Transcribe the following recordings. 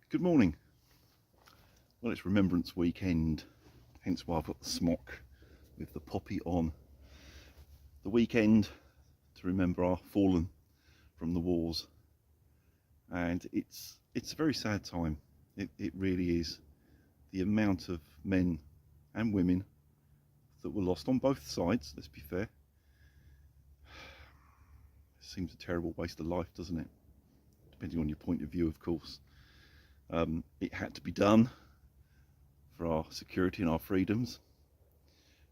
Good morning. Well, it's Remembrance weekend, hence why I've got the smock with the poppy on. The weekend to remember our fallen from the wars, and it's a very sad time. It really is. The amount of men and women that were lost on both sides, let's be fair. It seems a terrible waste of life, doesn't it? Depending on your point of view, of course. It had to be done for our security and our freedoms.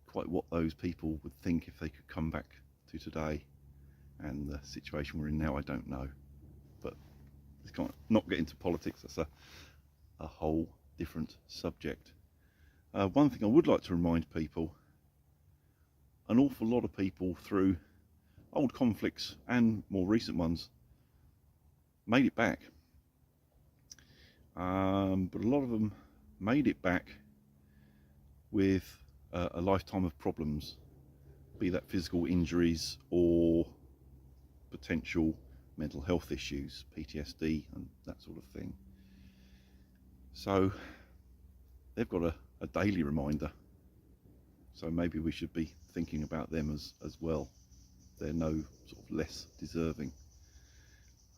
Quite what those people would think if they could come back to today and the situation we're in now, I don't know. But let's kind of not get into politics. That's a whole different subject. One thing I would like to remind people, an awful lot of people through old conflicts and more recent ones made it back. But a lot of them made it back with a lifetime of problems, be that physical injuries or potential mental health issues, PTSD and that sort of thing. So they've got a daily reminder. So maybe we should be thinking about them as well. They're no sort of less deserving.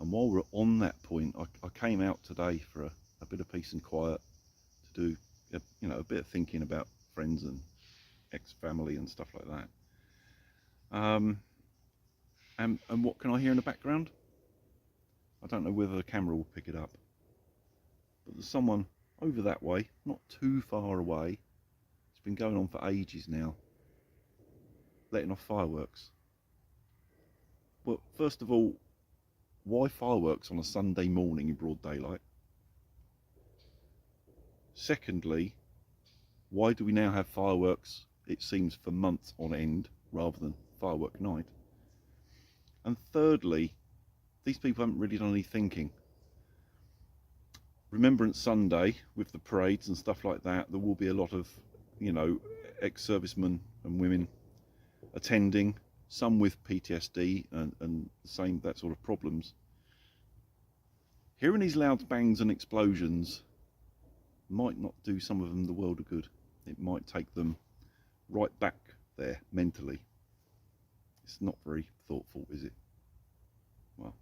And while we're on that point, I came out today for a bit of peace and quiet to do a bit of thinking about friends and ex-family and stuff like that. And what can I hear in the background? I don't know whether the camera will pick it up, but there's someone over that way, not too far away. It's been going on for ages now, letting off fireworks. Well, first of all, why fireworks on a Sunday morning in broad daylight? Secondly, why do we now have fireworks, it seems, for months on end rather than firework night? And thirdly, these people haven't really done any thinking. Remembrance Sunday, with the parades and stuff like that, there will be a lot of, ex-servicemen and women attending, some with PTSD and same that sort of problems. Hearing these loud bangs and explosions might not do some of them the world of good. It might take them right back there mentally. It's not very thoughtful, is it? Well,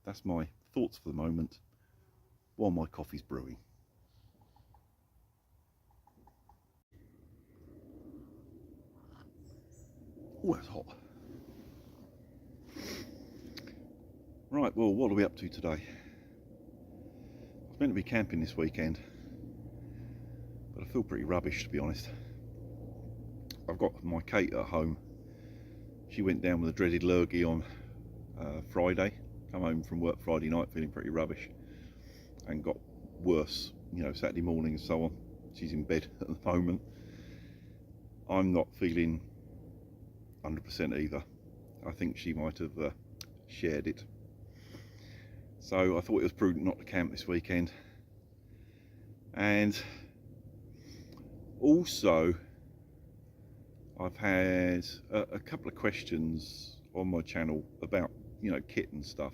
that's my thoughts for the moment while my coffee's brewing. Oh, that's hot. Right, well, what are we up to today? I was meant to be camping this weekend, but I feel pretty rubbish, to be honest. I've got my Kate at home. She went down with a dreaded lurgy on Friday. Come home from work Friday night feeling pretty rubbish and got worse, Saturday morning and so on. She's in bed at the moment. I'm not feeling 100% either. I think she might have shared it. So I thought it was prudent not to camp this weekend. And also, I've had a couple of questions on my channel about, kit and stuff.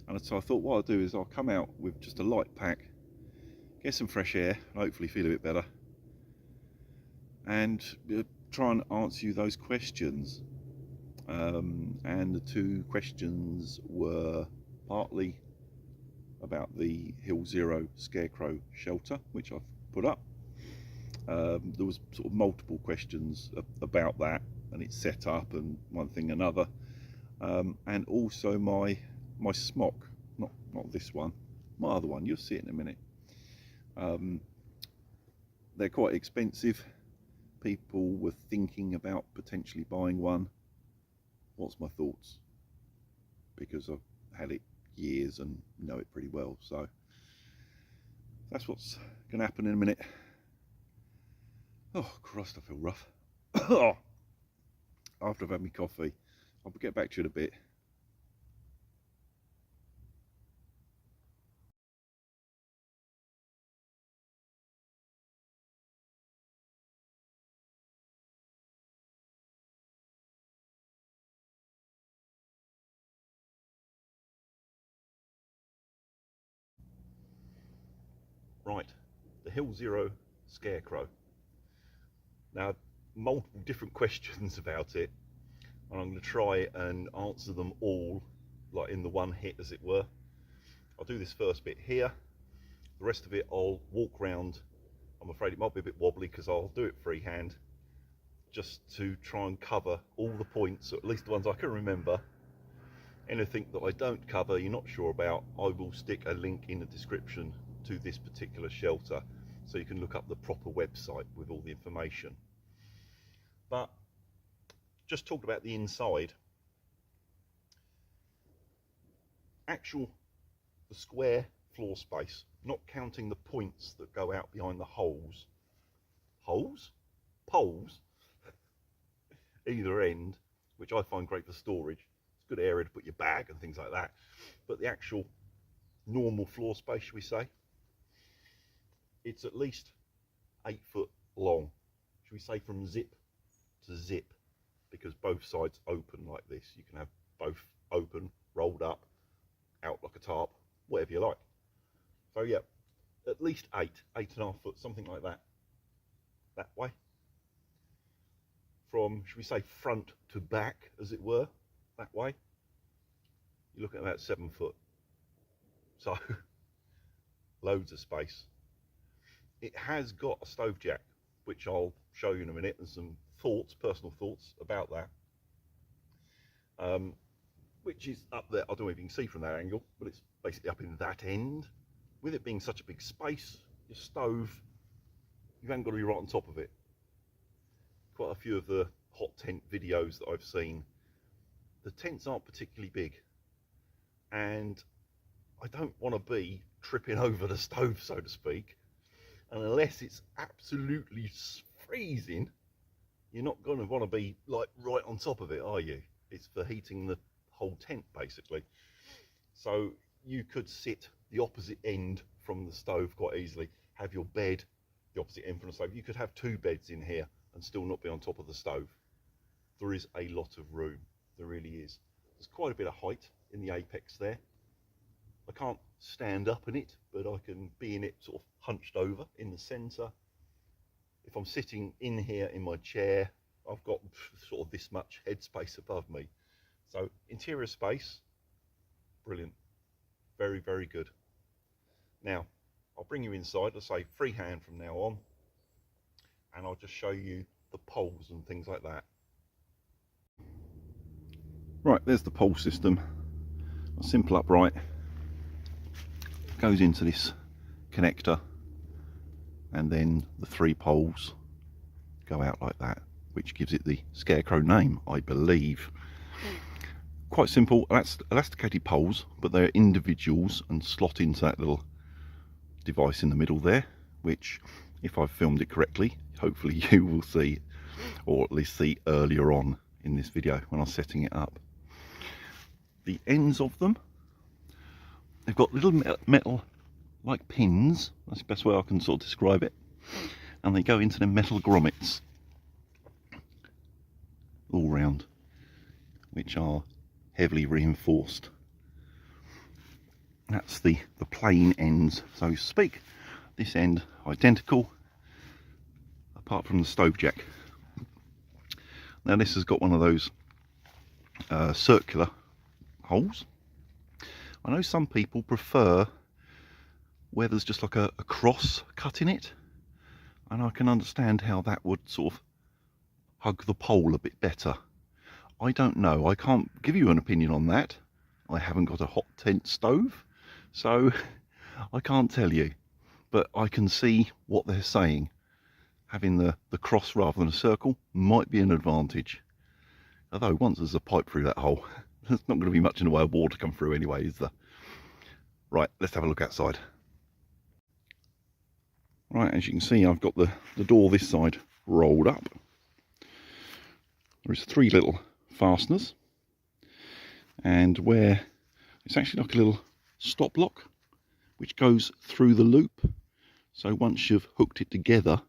And so I thought what I'll do is I'll come out with just a light pack, get some fresh air, hopefully feel a bit better, and try and answer you those questions. And the two questions were partly about the Hill Zero Scarecrow shelter, which I've put up. There was sort of multiple questions about that and its setup and one thing another, and also my smock, not this one, my other one. You'll see it in a minute. They're quite expensive. People were thinking about potentially buying one. What's my thoughts? Because I've had it years and know it pretty well. So that's what's going to happen in a minute. Oh Christ, I feel rough. After I've had my coffee, I'll get back to you in a bit. Right, the Hill Zero Scarecrow. Now, multiple different questions about it, and I'm going to try and answer them all, like in the one hit, as it were. I'll do this first bit here. The rest of it I'll walk round. I'm afraid it might be a bit wobbly because I'll do it freehand, just to try and cover all the points, or at least the ones I can remember. Anything that I don't cover, you're not sure about, I will stick a link in the description to this particular shelter, so you can look up the proper website with all the information. But just talk about the inside. The square floor space, not counting the points that go out behind the holes. Poles? Either end, which I find great for storage. It's a good area to put your bag and things like that. But the actual normal floor space, shall we say, it's at least 8 foot long. Shall we say from zip to zip, because both sides open like this. You can have both open, rolled up, out like a tarp, whatever you like. So yeah, at least 8.5 foot, something like that, that way. From, should we say, front to back, as it were, that way, you're looking at about 7 foot. So, loads of space. It has got a stove jack, which I'll show you in a minute, and some thoughts, personal thoughts about that. Which is up there. I don't know if you can see from that angle, but it's basically up in that end. With it being such a big space, your stove, you haven't got to be right on top of it. Quite a few of the hot tent videos that I've seen, the tents aren't particularly big, and I don't want to be tripping over the stove, so to speak. And unless it's absolutely freezing, you're not going to want to be like right on top of it, are you? It's for heating the whole tent, basically. So you could sit the opposite end from the stove quite easily, have your bed the opposite end from the stove. You could have 2 beds in here and still not be on top of the stove. There is a lot of room, there really is. There's quite a bit of height in the apex there. I can't stand up in it, but I can be in it sort of hunched over in the centre. If I'm sitting in here in my chair, I've got sort of this much headspace above me. So interior space, brilliant, very, very good. Now, I'll bring you inside, let's say freehand from now on, and I'll just show you the poles and things like that. Right, there's the pole system. A simple upright, goes into this connector, and then the 3 poles go out like that, which gives it the Scarecrow name, I believe. Quite simple, elasticated poles, but they're individuals and slot into that little device in the middle there, which, if I've filmed it correctly, hopefully you will see, or at least see earlier on in this video when I'm setting it up. The ends of them, they've got little metal like pins, that's the best way I can sort of describe it, and they go into the metal grommets all round, which are heavily reinforced. That's the plain ends, so to speak. This end identical, apart from the stove jack. Now this has got one of those circular holes. I know some people prefer where there's just like a cross cut in it, and I can understand how that would sort of hug the pole a bit better. I don't know, I can't give you an opinion on that. I haven't got a hot tent stove, so I can't tell you, but I can see what they're saying. Having the cross rather than a circle might be an advantage. Although once there's a pipe through that hole, there's not going to be much in the way of water come through anyway, is there? Right, let's have a look outside. Right, as you can see, I've got the door this side rolled up. There's 3 little fasteners, and where it's actually like a little stop lock which goes through the loop, so once you've hooked it together,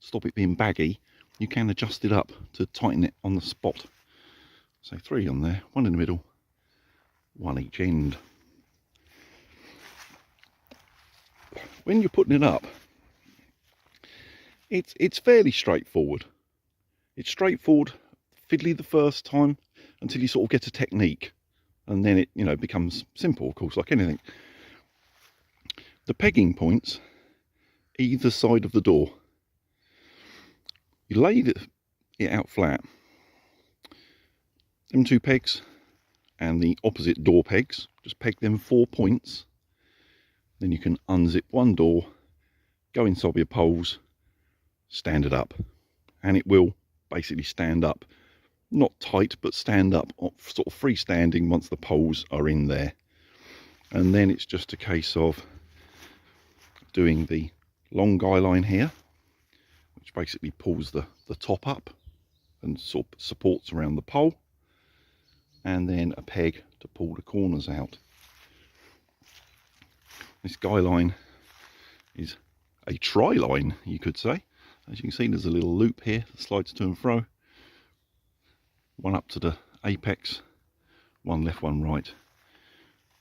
stop it being baggy, you can adjust it up to tighten it on the spot. So 3 on there, 1 in the middle, 1 each end. when you're putting it up, it's fairly straightforward. It's straightforward, fiddly the first time until you sort of get a technique, and then it, you know, becomes simple, of course, like anything. The pegging points either side of the door, you lay it out flat. Them 2 pegs and the opposite door pegs, just peg them 4 points. Then you can unzip one door, go inside your poles, stand it up, and it will basically stand up. Not tight, but stand up, sort of freestanding once the poles are in there. And then it's just a case of doing the long guy line here, which basically pulls the top up and sort of supports around the pole, and then a peg to pull the corners out. This guy line is a tri-line, you could say. As you can see, there's a little loop here that slides to and fro. One up to the apex, one left, one right.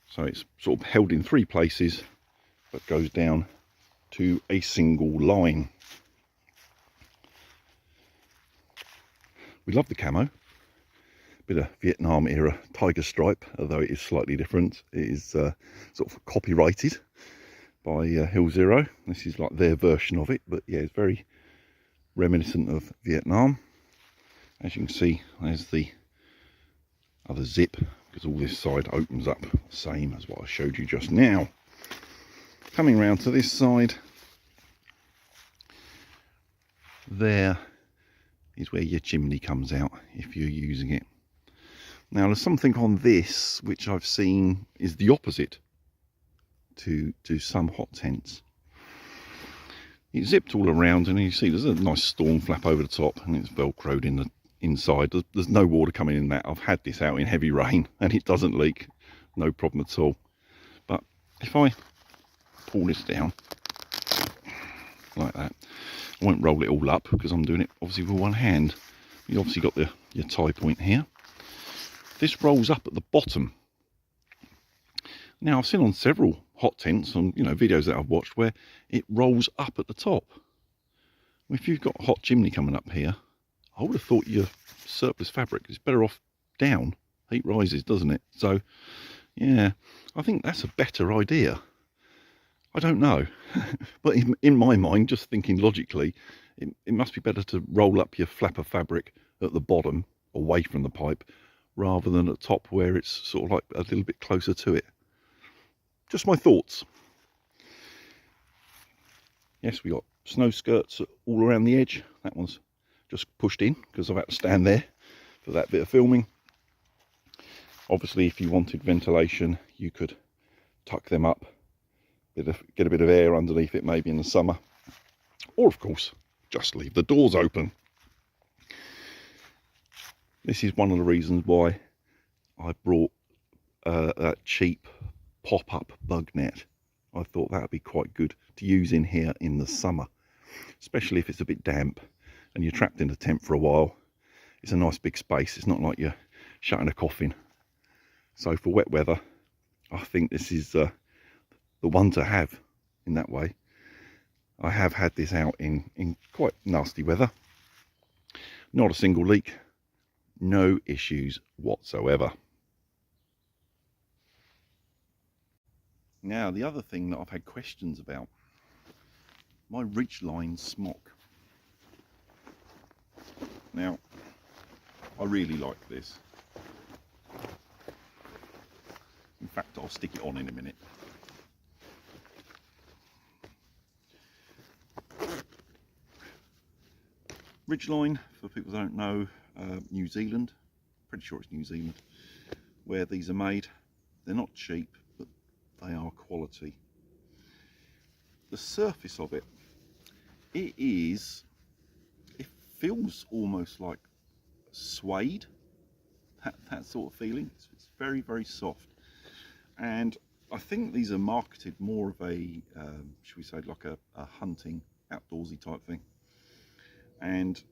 So it's sort of held in 3 places, but goes down to a single line. We love the camo. Bit of Vietnam era tiger stripe, although it is slightly different. It is sort of copyrighted by Hill Zero. This is like their version of it, but yeah, it's very reminiscent of Vietnam. As you can see, there's the other zip, because all this side opens up, same as what I showed you just now. Coming round to this side, there is where your chimney comes out if you're using it. Now there's something on this which I've seen is the opposite to some hot tents. It's zipped all around, and you see there's a nice storm flap over the top, and it's velcroed in the inside. There's no water coming in that. I've had this out in heavy rain and it doesn't leak, no problem at all. But if I pull this down like that, I won't roll it all up because I'm doing it obviously with one hand. You obviously got your tie point here. This rolls up at the bottom. Now I've seen on several hot tents, on videos that I've watched, where it rolls up at the top. If you've got a hot chimney coming up here, I would have thought your surplus fabric is better off down. Heat rises, doesn't it? So yeah, I think that's a better idea. I don't know, but in my mind, just thinking logically, it must be better to roll up your flap of fabric at the bottom, away from the pipe, rather than at the top where it's sort of like a little bit closer to it. Just my thoughts. Yes, we got snow skirts all around the edge. That one's just pushed in because I've had to stand there for that bit of filming. Obviously, if you wanted ventilation, you could tuck them up, get a bit of air underneath it maybe in the summer, or of course just leave the doors open. This is one of the reasons why I brought that cheap pop-up bug net. I thought that would be quite good to use in here in the summer, especially if it's a bit damp and you're trapped in the tent for a while. It's a nice big space. It's not like you're shut in a coffin. So for wet weather, I think this is the one to have in that way. I have had this out in quite nasty weather. Not a single leak. No issues whatsoever. Now, the other thing that I've had questions about, my Ridgeline Smock. Now, I really like this. In fact, I'll stick it on in a minute. Ridgeline, for people that don't know, New Zealand, pretty sure it's New Zealand, where these are made. They're not cheap, but they are quality. The surface of it, it feels almost like suede, that sort of feeling. It's very, very soft. And I think these are marketed more of a, should we say, like a hunting, outdoorsy type thing. And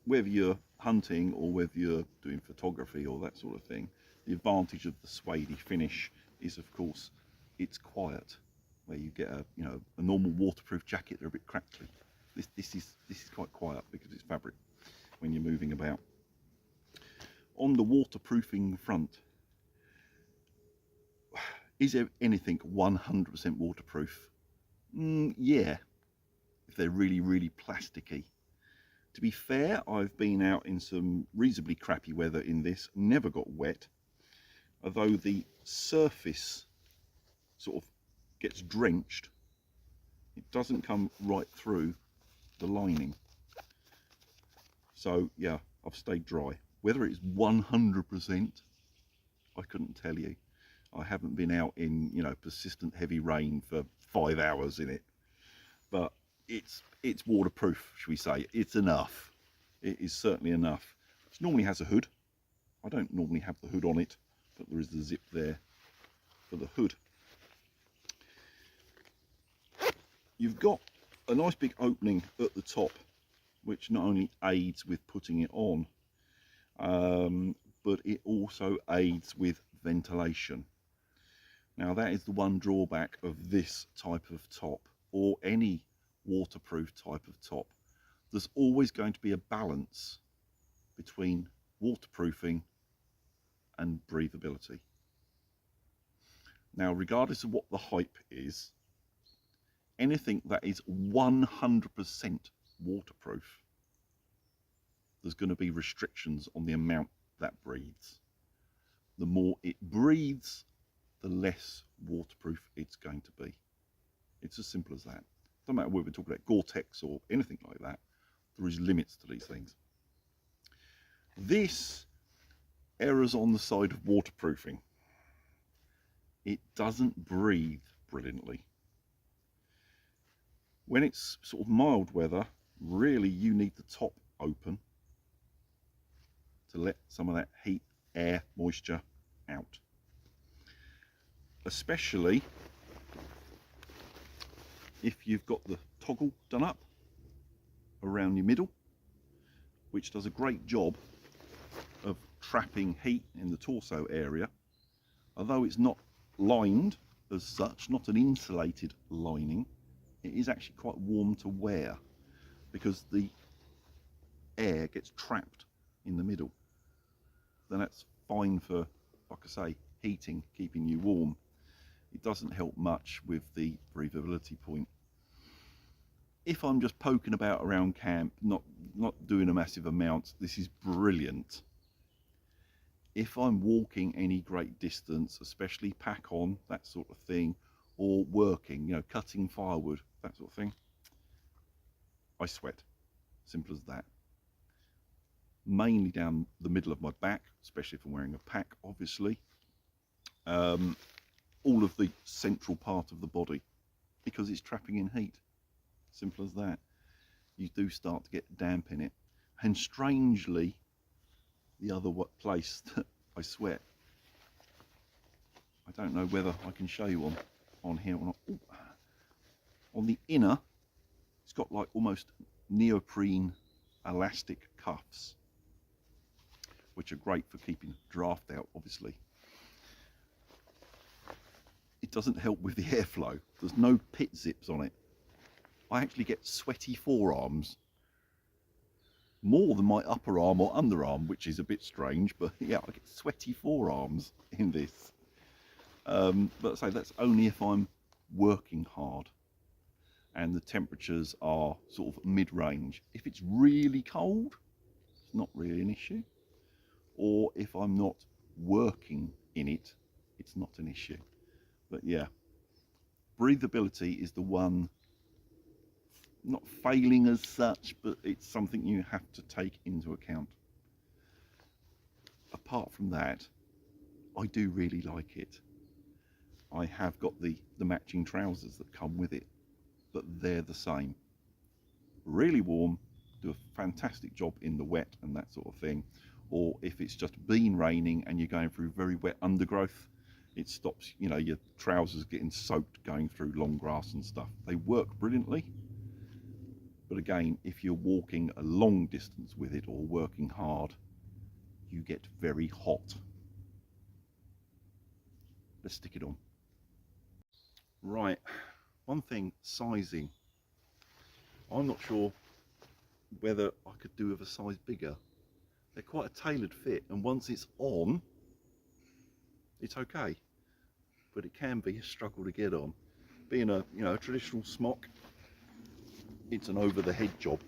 whether you're hunting or whether you're doing photography or that sort of thing, the advantage of the suede finish is, of course, it's quiet. where you get a a normal waterproof jacket, they're a bit crackly. This is quite quiet because it's fabric when you're moving about. On the waterproofing front, is there anything 100% waterproof? Yeah, if they're really plasticky. To be fair, I've been out in some reasonably crappy weather in this, never got wet, although the surface sort of gets drenched, it doesn't come right through the lining. So yeah, I've stayed dry. Whether it's 100%, I couldn't tell you. I haven't been out in persistent heavy rain for 5 hours in it, but it's waterproof, shall we say. It's enough. It is certainly enough. It normally has a hood. I don't normally have the hood on it, but there is the zip there for the hood. You've got a nice big opening at the top, which not only aids with putting it on, but it also aids with ventilation. Now that is the one drawback of this type of top, or any waterproof type of top. There's always going to be a balance between waterproofing and breathability. Now, regardless of what the hype is, anything that is 100% waterproof, there's going to be restrictions on the amount that breathes. The more it breathes, the less waterproof it's going to be. It's as simple as that. Doesn't matter whether we're talking about Gore-Tex or anything like that, there is limits to these things. This errs on the side of waterproofing. It doesn't breathe brilliantly. When it's sort of mild weather, really you need the top open to let some of that heat, air, moisture out. Especially if you've got the toggle done up around your middle, which does a great job of trapping heat in the torso area. Although it's not lined as such, not an insulated lining, it is actually quite warm to wear because the air gets trapped in the middle. Then that's fine for, like I say, heating, keeping you warm. It doesn't help much with the breathability point. If I'm just poking about around camp, not doing a massive amount, this is brilliant. If I'm walking any great distance, especially pack on, that sort of thing, or working, cutting firewood, that sort of thing, I sweat. Simple as that. Mainly down the middle of my back, especially if I'm wearing a pack, obviously. All of the central part of the body, because it's trapping in heat. Simple as that. You do start to get damp in it. And strangely, the other place that I sweat, I don't know whether I can show you on here or not. Ooh. On the inner, it's got like almost neoprene elastic cuffs, which are great for keeping draft out, obviously. It doesn't help with the airflow. There's no pit zips on it. I actually get sweaty forearms, more than my upper arm or underarm, which is a bit strange, but yeah, I get sweaty forearms in this. But I say that's only if I'm working hard and the temperatures are sort of mid-range. If it's really cold, it's not really an issue. Or if I'm not working in it, it's not an issue. But yeah, breathability is the one, not failing as such, but it's something you have to take into account. Apart from that, I do really like it. I have got the matching trousers that come with it, but they're the same. Really warm, do a fantastic job in the wet and that sort of thing. Or if it's just been raining and you're going through very wet undergrowth, it stops, your trousers getting soaked going through long grass and stuff. They work brilliantly. But again, if you're walking a long distance with it or working hard, you get very hot. Let's stick it on. Right, one thing, sizing. I'm not sure whether I could do with a size bigger. They're quite a tailored fit, and once it's on, it's okay. But it can be a struggle to get on. Being a a traditional smock, it's an over the head job.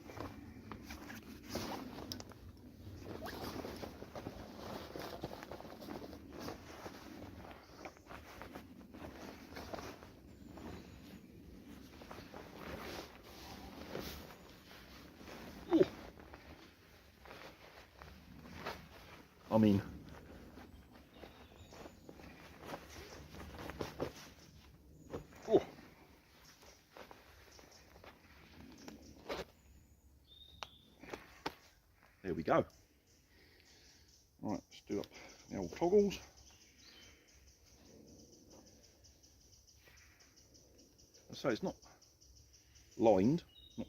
Ooh. I mean, oh. There we go. Right, let's do up the old toggles. So it's not lined, not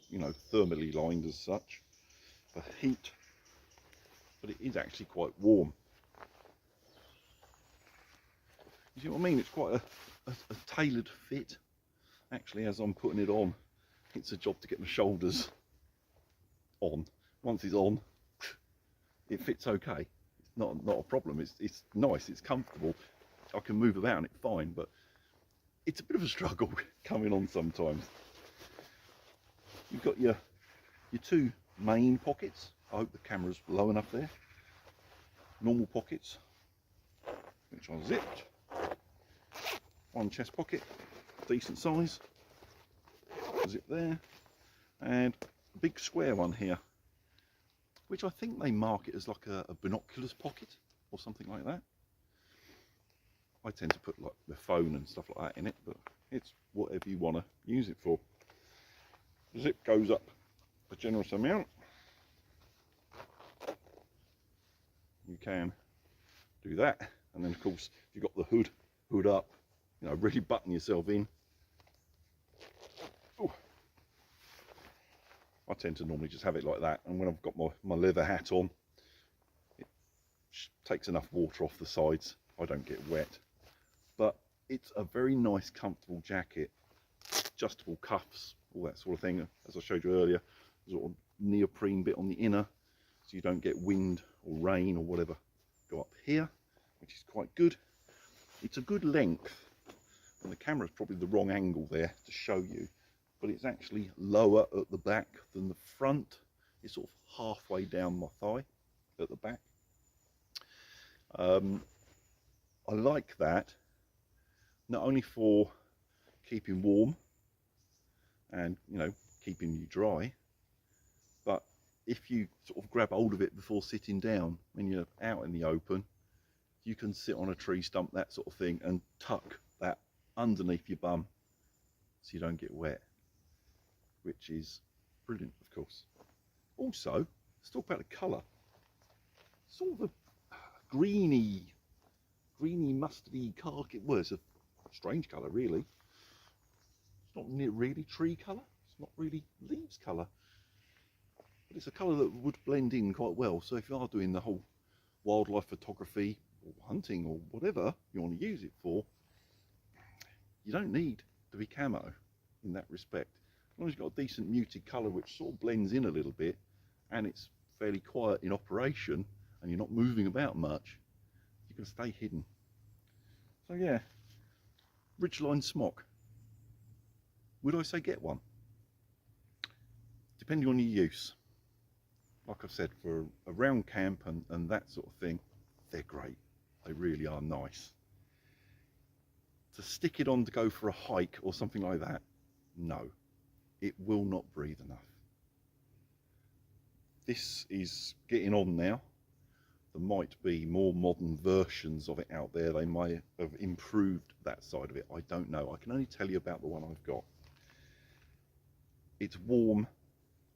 thermally lined as such for heat, but it is actually quite warm. You see what I mean? It's quite a tailored fit. Actually, as I'm putting it on, it's a job to get my shoulders on. Once it's on, it fits okay. It's not a problem. It's nice. It's comfortable. I can move about in it fine, but it's a bit of a struggle coming on sometimes. You've got your two main pockets. I hope the camera's low enough there. Normal pockets, which are zipped. One chest pocket, decent size. Zip there, and a big square one here, which I think they mark it as like a binoculars pocket or something like that. I tend to put like the phone and stuff like that in it, but it's whatever you want to use it for. The zip goes up a generous amount. You can do that, and then of course you've got the hood up, really button yourself in. Ooh. I tend to normally just have it like that, and when I've got my leather hat on, it takes enough water off the sides. I don't get wet, but it's a very nice, comfortable jacket. Adjustable cuffs, all that sort of thing. As I showed you earlier, sort of neoprene bit on the inner, so you don't get wind or rain or whatever go up here, which is quite good. It's a good length, and the camera's probably the wrong angle there to show you, but it's actually lower at the back than the front. It's sort of halfway down my thigh at the back. I like that, not only for keeping warm and keeping you dry, but if you sort of grab hold of it before sitting down when you're out in the open, you can sit on a tree stump, that sort of thing, and tuck that underneath your bum so you don't get wet, which is brilliant, of course. Also, let's talk about the colour. Sort of a greeny mustardy khaki. Well, it's a strange colour, really. It's not really tree colour. It's not really leaves colour. But it's a colour that would blend in quite well. So if you are doing the whole wildlife photography or hunting or whatever you want to use it for, you don't need to be camo in that respect. As long as you've got a decent muted colour which sort of blends in a little bit, and it's fairly quiet in operation, and you're not moving about much, you can stay hidden. So yeah, Ridgeline Smock. Would I say get one? Depending on your use. Like I've said, for a round camp and that sort of thing, they're great. They really are nice. To stick it on to go for a hike or something like that, no. It will not breathe enough. This is getting on now. There might be more modern versions of it out there. They might have improved that side of it. I don't know. I can only tell you about the one I've got. It's warm,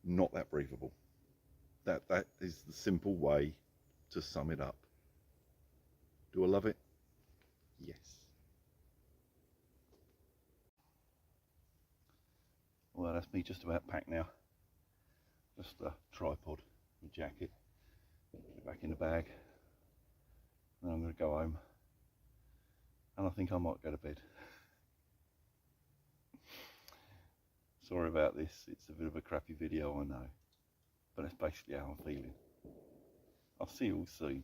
not that breathable. That is the simple way to sum it up. Do I love it? Yes. Well, that's me just about packed now. Just a tripod, my jacket, get it back in the bag. Then I'm going to go home, and I think I might go to bed. Sorry about this, it's a bit of a crappy video, I know, but that's basically how I'm feeling. I'll see you all soon.